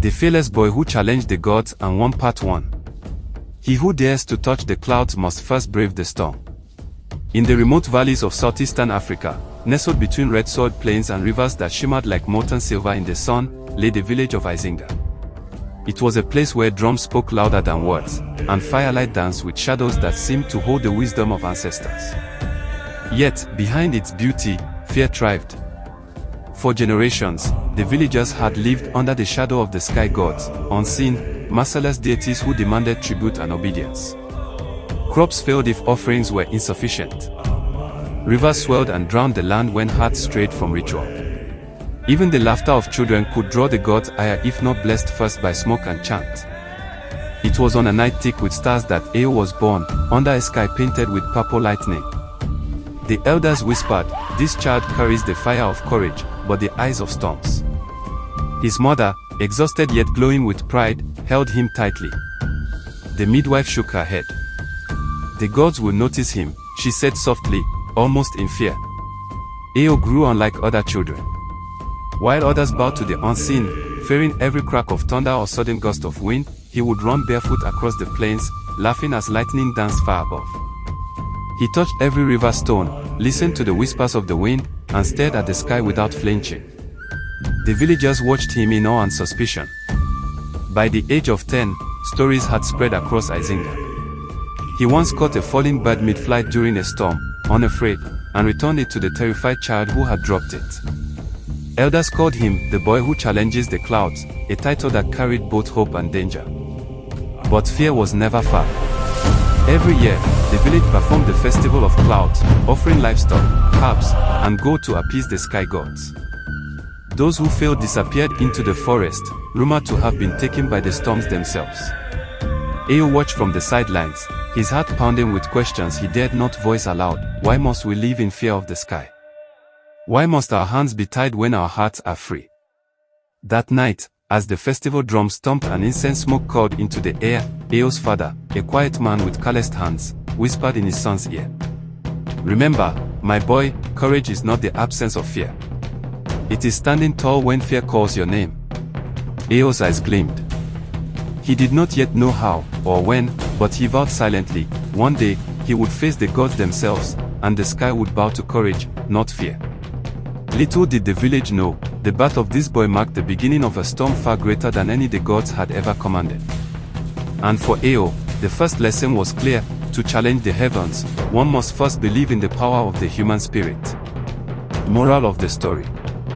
The Fearless Boy Who Challenged the Gods and Won Part 1. He who dares to touch the clouds must first brave the storm. In the remote valleys of southeastern Africa, nestled between red-soiled plains and rivers that shimmered like molten silver in the sun, lay the village of Izinga. It was a place where drums spoke louder than words, and firelight danced with shadows that seemed to hold the wisdom of ancestors. Yet, behind its beauty, fear thrived. For generations, the villagers had lived under the shadow of the sky gods, unseen, merciless deities who demanded tribute and obedience. Crops failed if offerings were insufficient. Rivers swelled and drowned the land when hearts strayed from ritual. Even the laughter of children could draw the gods' ire if not blessed first by smoke and chant. It was on a night thick with stars that Eo was born, under a sky painted with purple lightning. The elders whispered, "This child carries the fire of courage, but the eyes of storms." His mother, exhausted yet glowing with pride, held him tightly. The midwife shook her head. "The gods will notice him," she said softly, almost in fear. Eo grew unlike other children. While others bowed to the unseen, fearing every crack of thunder or sudden gust of wind, he would run barefoot across the plains, laughing as lightning danced far above. He touched every river stone, listened to the whispers of the wind, and stared at the sky without flinching. The villagers watched him in awe and suspicion. By the age of 10, stories had spread across Izinga. He once caught a falling bird mid-flight during a storm, unafraid, and returned it to the terrified child who had dropped it. Elders called him the boy who challenges the clouds, a title that carried both hope and danger. But fear was never far. Every year, the village performed the Festival of Clouds, offering livestock, herbs, and gold to appease the sky gods. Those who failed disappeared into the forest, rumored to have been taken by the storms themselves. Eo watched from the sidelines, his heart pounding with questions he dared not voice aloud. Why must we live in fear of the sky? Why must our hands be tied when our hearts are free? That night, as the festival drums thumped and incense smoke curled into the air, Eo's father, a quiet man with calloused hands, whispered in his son's ear. "Remember, my boy, courage is not the absence of fear. It is standing tall when fear calls your name." Eo's eyes gleamed. He did not yet know how, or when, but he vowed silently, one day, he would face the gods themselves, and the sky would bow to courage, not fear. Little did the village know, the birth of this boy marked the beginning of a storm far greater than any the gods had ever commanded. And for Eo, the first lesson was clear: to challenge the heavens, one must first believe in the power of the human spirit. Moral of the story.